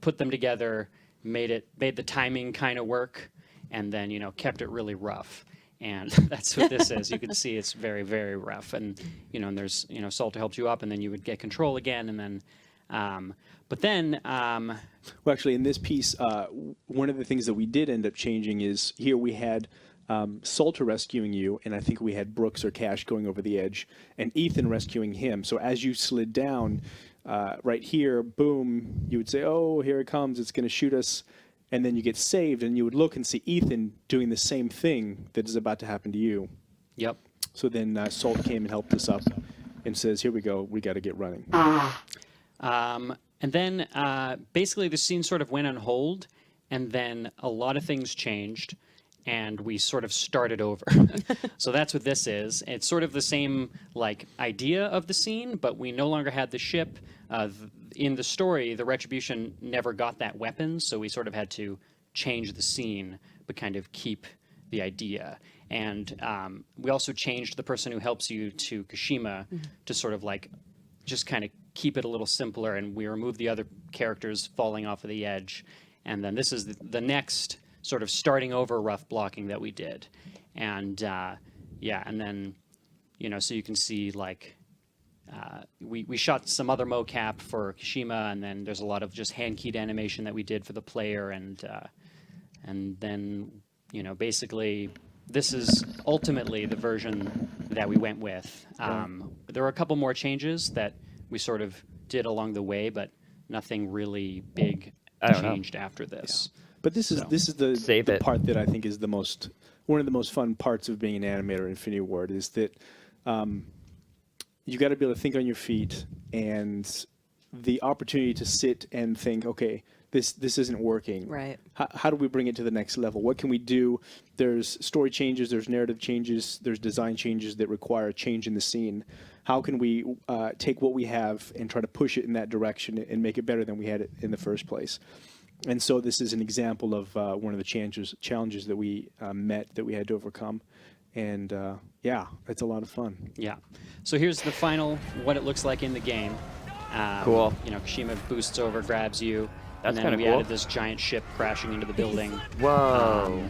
[SPEAKER 8] put them together, made the timing kind of work, and then kept it really rough. And that's what this is. You can see it's very, very rough. And and there's Salter helps you up, and then you would get control again, and then but then
[SPEAKER 9] Well, actually, in this piece, one of the things that we did end up changing is here we had Salter rescuing you, and I think we had Brooks or Cash going over the edge, and Ethan rescuing him. So as you slid down, right here, boom, you would say, "Oh, here it comes! It's going to shoot us." And then you get saved, and you would look and see Ethan doing the same thing that is about to happen to you.
[SPEAKER 8] yep.
[SPEAKER 9] So then Salt came and helped us up and says, "Here we go. We got to get running."
[SPEAKER 8] And then basically the scene sort of went on hold, and then a lot of things changed, and we sort of started over. So that's what this is. It's sort of the same like idea of the scene, but we no longer had the ship. In the story, the Retribution never got that weapon, so we sort of had to change the scene, but kind of keep the idea. And we also changed the person who helps you to Kashima to sort of like just kind of keep it a little simpler, and we removed the other characters falling off of the edge. And then this is the next sort of starting over rough blocking that we did. And and then, so you can see like, we shot some other mocap for Kashima, and then there's a lot of just hand-keyed animation that we did for the player, and then basically this is ultimately the version that we went with. There were a couple more changes that we sort of did along the way, but nothing really big changed after this.
[SPEAKER 9] But this is the
[SPEAKER 2] Save it.
[SPEAKER 9] part that I think is one of the most fun parts of being an animator in Infinity Ward is that you got to be able to think on your feet, and the opportunity to sit and think, okay, this isn't working.
[SPEAKER 3] Right.
[SPEAKER 9] How do we bring it to the next level? What can we do? There's story changes, there's narrative changes, there's design changes that require a change in the scene. How can we take what we have and try to push it in that direction and make it better than we had it in the first place? And so this is an example of one of the challenges that we met that we had to overcome. And it's a lot of fun.
[SPEAKER 8] Yeah. So here's the final, what it looks like in the game.
[SPEAKER 2] Cool.
[SPEAKER 8] Kashima boosts over, grabs you.
[SPEAKER 2] That's
[SPEAKER 8] and then
[SPEAKER 2] kinda
[SPEAKER 8] we
[SPEAKER 2] cool.
[SPEAKER 8] added this giant ship crashing into the building.
[SPEAKER 2] Whoa.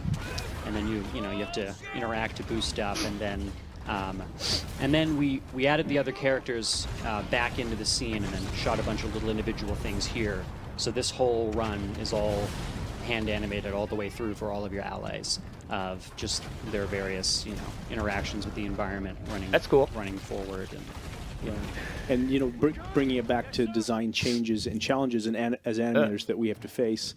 [SPEAKER 8] And then you have to interact to boost up, and then we added the other characters back into the scene, and then shot a bunch of little individual things here. So this whole run is all hand animated all the way through for all of your allies of just their various interactions with the environment running.
[SPEAKER 2] That's cool.
[SPEAKER 8] Running forward and.
[SPEAKER 9] And bringing it back to design changes and challenges as animators that we have to face,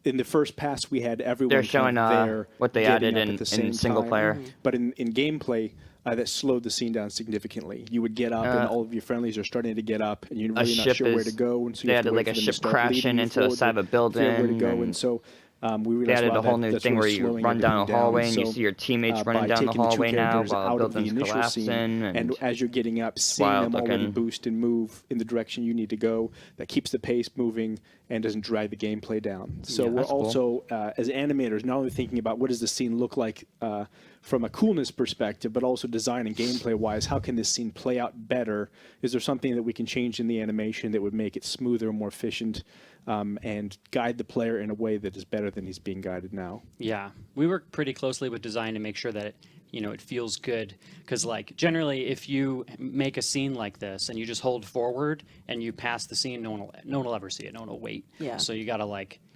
[SPEAKER 9] in the first pass we had everyone
[SPEAKER 2] They're
[SPEAKER 9] kind
[SPEAKER 2] showing
[SPEAKER 9] of there
[SPEAKER 2] what they
[SPEAKER 9] getting
[SPEAKER 2] added
[SPEAKER 9] up at
[SPEAKER 2] in
[SPEAKER 9] the same
[SPEAKER 2] single
[SPEAKER 9] time.
[SPEAKER 2] player.
[SPEAKER 9] But in gameplay, that slowed the scene down significantly. You would get up, and all of your friendlies are starting to get up, and you're really not
[SPEAKER 2] ship
[SPEAKER 9] sure where
[SPEAKER 2] is-
[SPEAKER 9] to go. And so you
[SPEAKER 2] they
[SPEAKER 9] have to
[SPEAKER 2] added,
[SPEAKER 9] wait
[SPEAKER 2] like,
[SPEAKER 9] for
[SPEAKER 2] a
[SPEAKER 9] them to
[SPEAKER 2] ship
[SPEAKER 9] start
[SPEAKER 2] crashing
[SPEAKER 9] leading you
[SPEAKER 2] into the
[SPEAKER 9] forward
[SPEAKER 2] side of a
[SPEAKER 9] to figure out where to
[SPEAKER 2] building,
[SPEAKER 9] go.
[SPEAKER 2] and
[SPEAKER 9] And so we
[SPEAKER 2] They
[SPEAKER 9] realized,
[SPEAKER 2] added
[SPEAKER 9] wow,
[SPEAKER 2] a whole new
[SPEAKER 9] that's
[SPEAKER 2] thing
[SPEAKER 9] really
[SPEAKER 2] where you
[SPEAKER 9] slowing
[SPEAKER 2] run down a
[SPEAKER 9] everything down.
[SPEAKER 2] hallway and you
[SPEAKER 9] So,
[SPEAKER 2] see your teammates
[SPEAKER 9] by
[SPEAKER 2] running down the
[SPEAKER 9] taking the two
[SPEAKER 2] hallway now
[SPEAKER 9] characters
[SPEAKER 2] while
[SPEAKER 9] out of the
[SPEAKER 2] building's
[SPEAKER 9] initial
[SPEAKER 2] collapsing.
[SPEAKER 9] scene, and as you're getting up, seeing
[SPEAKER 2] wild
[SPEAKER 9] them already
[SPEAKER 2] looking.
[SPEAKER 9] boost and move in the direction you need to go, that keeps the pace moving and doesn't drag the gameplay down. So
[SPEAKER 2] Yeah,
[SPEAKER 9] we're
[SPEAKER 2] that's cool.
[SPEAKER 9] also, as animators, not only thinking about what does the scene look like from a coolness perspective, but also design and gameplay wise, how can this scene play out better? Is there something that we can change in the animation that would make it smoother, more efficient, and guide the player in a way that is better than he's being guided now?
[SPEAKER 8] Yeah, we work pretty closely with design to make sure that it feels good. Because like generally, if you make a scene like this and you just hold forward and you pass the scene, no one will ever see it. No one will wait.
[SPEAKER 3] Yeah.
[SPEAKER 8] So you gotta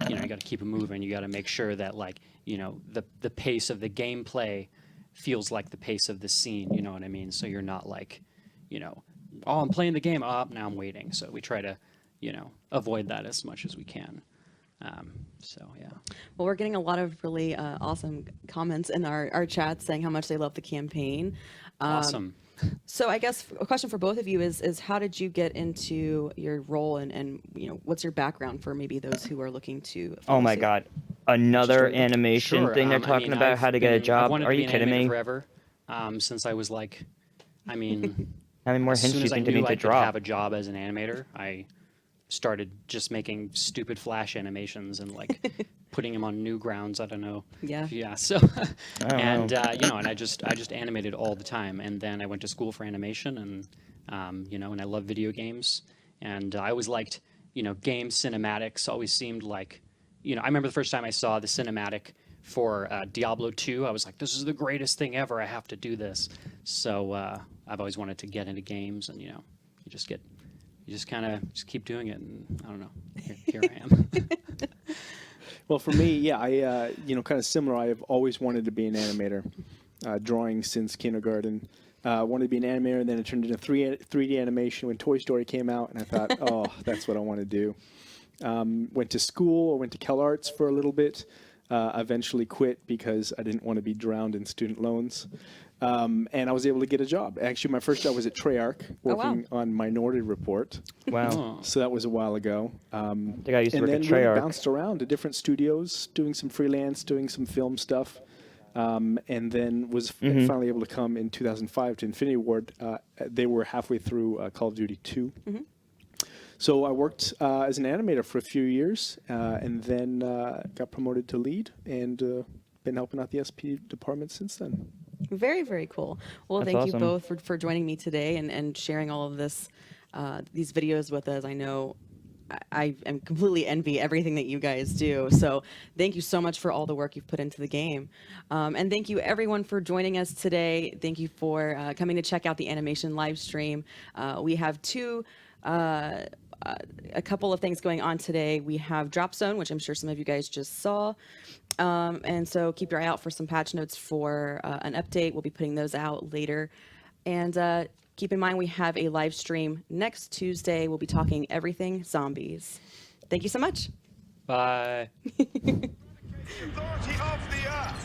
[SPEAKER 8] you gotta keep it moving. You gotta make sure that the pace of the gameplay feels like the pace of the scene. You know what I mean? So you're not oh, I'm playing the game. Oh, now I'm waiting. So we try to avoid that as much as we can. So yeah.
[SPEAKER 3] Well, we're getting a lot of really awesome comments in our chat saying how much they love the campaign.
[SPEAKER 8] Awesome.
[SPEAKER 3] So I guess a question for both of you is how did you get into your role, and what's your background for maybe those who are looking to follow
[SPEAKER 2] Oh my
[SPEAKER 3] suit?
[SPEAKER 2] god. Another
[SPEAKER 3] Just
[SPEAKER 2] animation
[SPEAKER 8] Sure,
[SPEAKER 2] thing they're
[SPEAKER 8] I
[SPEAKER 2] talking
[SPEAKER 8] mean,
[SPEAKER 2] about,
[SPEAKER 8] I've
[SPEAKER 2] how to get a
[SPEAKER 8] been- I've
[SPEAKER 2] job.
[SPEAKER 8] wanted
[SPEAKER 2] Are
[SPEAKER 8] to be
[SPEAKER 2] you
[SPEAKER 8] an
[SPEAKER 2] kidding
[SPEAKER 8] animator
[SPEAKER 2] me?
[SPEAKER 8] Forever, since I was how
[SPEAKER 2] How many more
[SPEAKER 8] as
[SPEAKER 2] hints
[SPEAKER 8] soon
[SPEAKER 2] do you
[SPEAKER 8] as I
[SPEAKER 2] think they
[SPEAKER 8] knew
[SPEAKER 2] need
[SPEAKER 8] I
[SPEAKER 2] to
[SPEAKER 8] could
[SPEAKER 2] drop?
[SPEAKER 8] have a job as an animator, I started just making stupid Flash animations and putting them on Newgrounds. I don't know.
[SPEAKER 3] Yeah.
[SPEAKER 8] Yeah. So, and and I just animated all the time. And then I went to school for animation, and and I love video games, and I always liked game cinematics. Always seemed like I remember the first time I saw the cinematic for Diablo 2. I was like, this is the greatest thing ever. I have to do this. So I've always wanted to get into games, and you just kind of just keep doing it, and I don't know. Here I am.
[SPEAKER 9] Well, for me, yeah, I kind of similar. I've always wanted to be an animator, drawing since kindergarten. Wanted to be an animator, and then it turned into 3D animation when Toy Story came out, and I thought, oh, that's what I want to do. Went to school. I went to CalArts for a little bit. Eventually quit because I didn't want to be drowned in student loans. And I was able to get a job. Actually, my first job was at Treyarch,
[SPEAKER 3] Oh, wow.
[SPEAKER 9] working on Minority Report.
[SPEAKER 2] Wow.
[SPEAKER 9] So that was a while ago.
[SPEAKER 2] I think I used to
[SPEAKER 9] And
[SPEAKER 2] work
[SPEAKER 9] then
[SPEAKER 2] at
[SPEAKER 9] really
[SPEAKER 2] Treyarch.
[SPEAKER 9] bounced around to different studios, doing some freelance, doing some film stuff. And then was finally able to come in 2005 to Infinity Ward. They were halfway through Call of Duty 2. So I worked as an animator for a few years, and then got promoted to lead, and been helping out the SP department since then.
[SPEAKER 3] Very, very cool. Well,
[SPEAKER 2] That's
[SPEAKER 3] thank you
[SPEAKER 2] awesome.
[SPEAKER 3] both for joining me today and sharing all of this, these videos with us. I know I am completely envy everything that you guys do. So thank you so much for all the work you've put into the game. And thank you everyone for joining us today. Thank you for coming to check out the animation live stream. We have a couple of things going on today. We have Drop Zone, which I'm sure some of you guys just saw. And so keep your eye out for some patch notes for an update. We'll be putting those out later. And keep in mind, we have a live stream next Tuesday. We'll be talking everything zombies. Thank you so much.
[SPEAKER 8] Bye.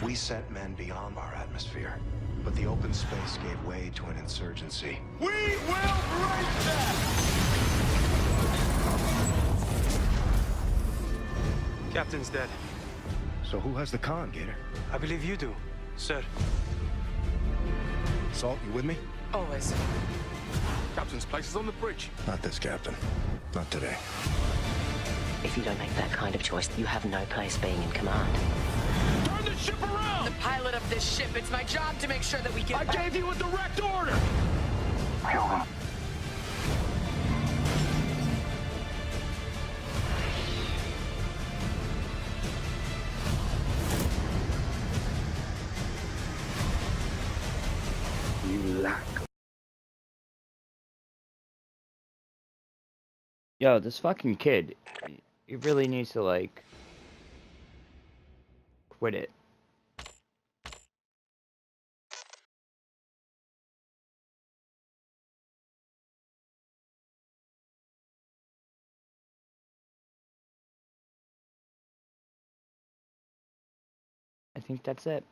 [SPEAKER 7] We sent men beyond our atmosphere, but the open space gave way to an insurgency. We will break that!
[SPEAKER 10] Captain's dead.
[SPEAKER 7] So who has the con, Gator?
[SPEAKER 10] I believe you do, sir.
[SPEAKER 7] Salt, you with me?
[SPEAKER 10] Always. Captain's place is on the bridge.
[SPEAKER 7] Not this captain. Not today.
[SPEAKER 11] If you don't make that kind of choice, you have no place being in command.
[SPEAKER 10] Turn the ship around!
[SPEAKER 12] The pilot of this ship. It's my job to make sure that we get
[SPEAKER 10] I
[SPEAKER 12] back.
[SPEAKER 10] gave you a direct order!
[SPEAKER 7] Kill them.
[SPEAKER 2] Yo, this fucking kid, he really needs to, quit it. I think that's it.